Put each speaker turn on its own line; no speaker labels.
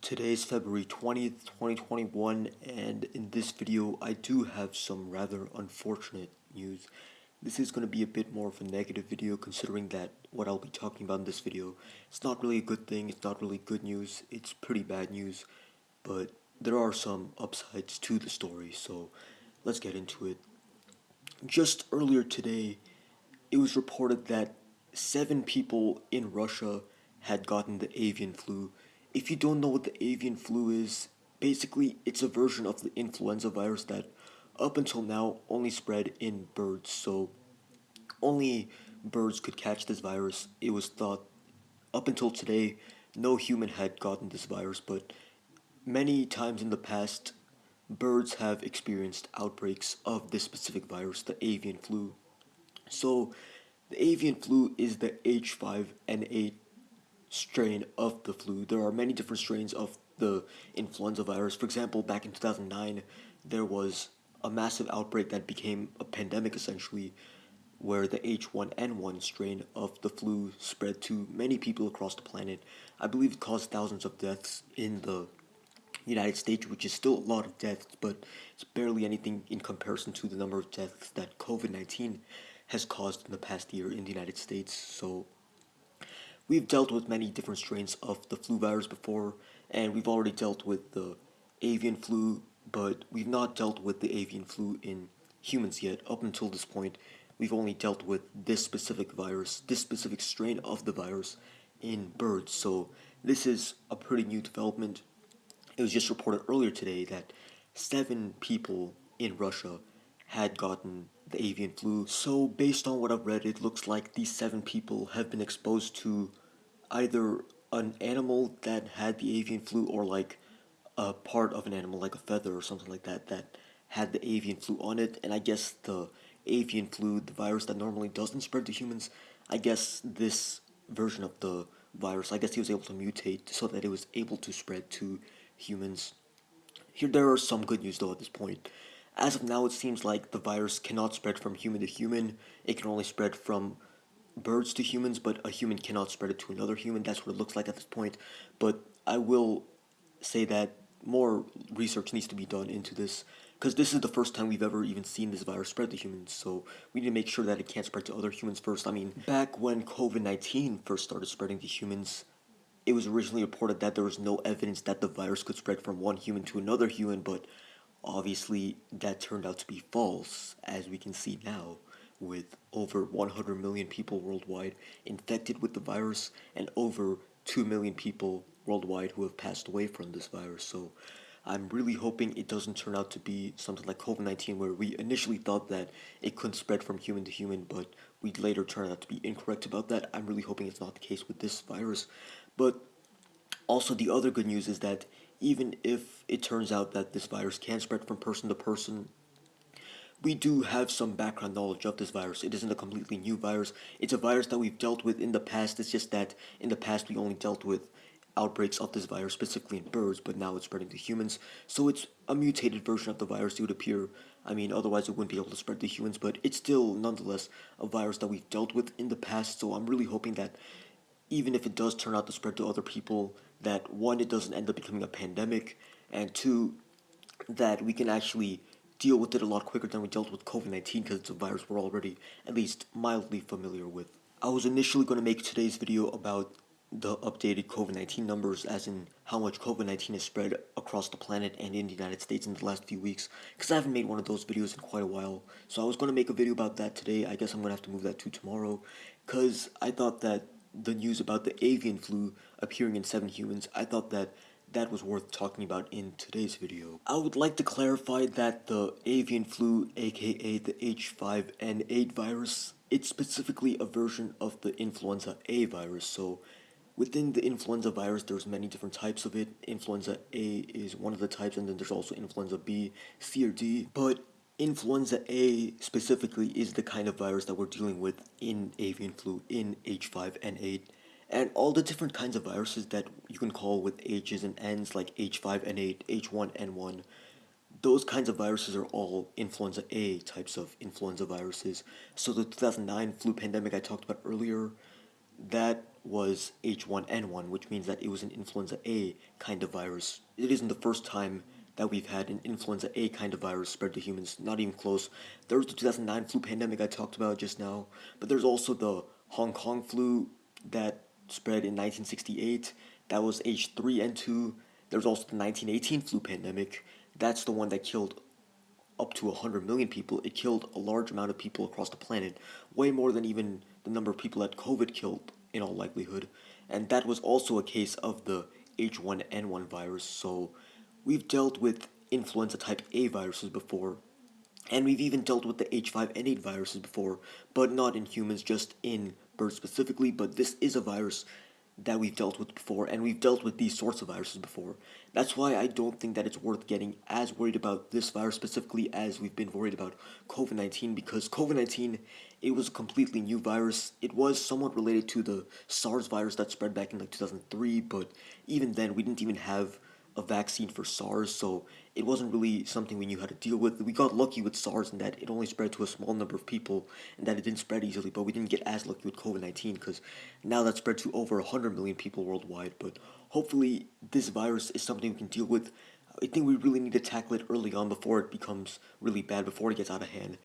Today is February 20th, 2021, and in this video, I do have some rather unfortunate news. This is going to be a bit more of a negative video considering that what I'll be talking about in this video, it's not really a good thing, it's not really good news, it's pretty bad news, but there are some upsides to the story, so let's get into it. Just earlier today, it was reported that 7 people in Russia had gotten the avian flu. If you don't know what the avian flu is, basically it's a version of the influenza virus that up until now only spread in birds. So only birds could catch this virus. It was thought up until today no human had gotten this virus, but many times in the past birds have experienced outbreaks of this specific virus, the avian flu. So the avian flu is the H5N8 strain of the flu. There are many different strains of the influenza virus. For example, back in 2009, there was a massive outbreak that became a pandemic essentially, where the H1N1 strain of the flu spread to many people across the planet. I believe it caused thousands of deaths in the United States, which is still a lot of deaths, but it's barely anything in comparison to the number of deaths that COVID-19 has caused in the past year in the United States. So we've dealt with many different strains of the flu virus before, and we've already dealt with the avian flu, but we've not dealt with the avian flu in humans yet. Up until this point, we've only dealt with this specific virus, this specific strain of the virus in birds. So this is a pretty new development. It was just reported earlier today that 7 people in Russia had gotten the avian flu. So, based on what I've read, it looks like these 7 people have been exposed to either an animal that had the avian flu or like a part of an animal, like a feather or something like that, that had the avian flu on it. And I guess the avian flu, the virus that normally doesn't spread to humans, I guess this version of the virus, I guess he was able to mutate so that it was able to spread to humans. Here, there are some good news though at this point. As of now, it seems like the virus cannot spread from human to human. It can only spread from birds to humans, but a human cannot spread it to another human. That's what it looks like at this point. But I will say that more research needs to be done into this because this is the first time we've ever even seen this virus spread to humans. So we need to make sure that it can't spread to other humans first. I mean, back when COVID-19 first started spreading to humans, it was originally reported that there was no evidence that the virus could spread from one human to another human, but obviously that turned out to be false, as we can see now, with over 100 million people worldwide infected with the virus and over 2 million people worldwide who have passed away from this virus. So I'm really hoping it doesn't turn out to be something like COVID-19, where we initially thought that it couldn't spread from human to human, but we later turned out to be incorrect about that. I'm really hoping it's not the case with this virus. But also, the other good news is that even if it turns out that this virus can spread from person to person, we do have some background knowledge of this virus. It isn't a completely new virus. It's a virus that we've dealt with in the past. It's just that in the past we only dealt with outbreaks of this virus specifically in birds, but now it's spreading to humans. So it's a mutated version of the virus, it would appear. I mean, otherwise it wouldn't be able to spread to humans, but it's still nonetheless a virus that we've dealt with in the past. So I'm really hoping that even if it does turn out to spread to other people, that one, it doesn't end up becoming a pandemic, and two, that we can actually deal with it a lot quicker than we dealt with COVID-19 because it's a virus we're already at least mildly familiar with. I was initially going to make today's video about the updated COVID-19 numbers, as in how much COVID-19 has spread across the planet and in the United States in the last few weeks, because I haven't made one of those videos in quite a while. So I was going to make a video about that today. I guess I'm going to have to move that to tomorrow, because I thought that the news about the avian flu appearing in 7 humans, I thought that that was worth talking about in today's video. I would like to clarify that the avian flu, aka the H5N8 virus, it's specifically a version of the influenza A virus. So within the influenza virus, there's many different types of it. Influenza A is one of the types, and then there's also influenza B, C, or D. But influenza A specifically is the kind of virus that we're dealing with in avian flu, in H5N8. And all the different kinds of viruses that you can call with H's and N's, like H5N8, H1N1, those kinds of viruses are all influenza A types of influenza viruses. So the 2009 flu pandemic I talked about earlier, that was H1N1, which means that it was an influenza A kind of virus. It isn't the first time that we've had an influenza A kind of virus spread to humans, not even close. There was the 2009 flu pandemic I talked about just now, but there's also the Hong Kong flu that spread in 1968. That was H3N2. There's also the 1918 flu pandemic. That's the one that killed up to 100 million people. It killed a large amount of people across the planet, way more than even the number of people that COVID killed in all likelihood. And that was also a case of the H1N1 virus. So we've dealt with influenza type A viruses before, and we've even dealt with the H5N8 viruses before, but not in humans, just in birds specifically. But this is a virus that we've dealt with before, and we've dealt with these sorts of viruses before. That's why I don't think that it's worth getting as worried about this virus specifically as we've been worried about COVID-19, because COVID-19, it was a completely new virus. It was somewhat related to the SARS virus that spread back in like 2003, but even then, we didn't even have a vaccine for SARS, so it wasn't really something we knew how to deal with. We got lucky with SARS in that it only spread to a small number of people and that it didn't spread easily, but we didn't get as lucky with COVID-19 because now that's spread to over 100 million people worldwide. But hopefully, this virus is something we can deal with. I think we really need to tackle it early on before it becomes really bad, before it gets out of hand.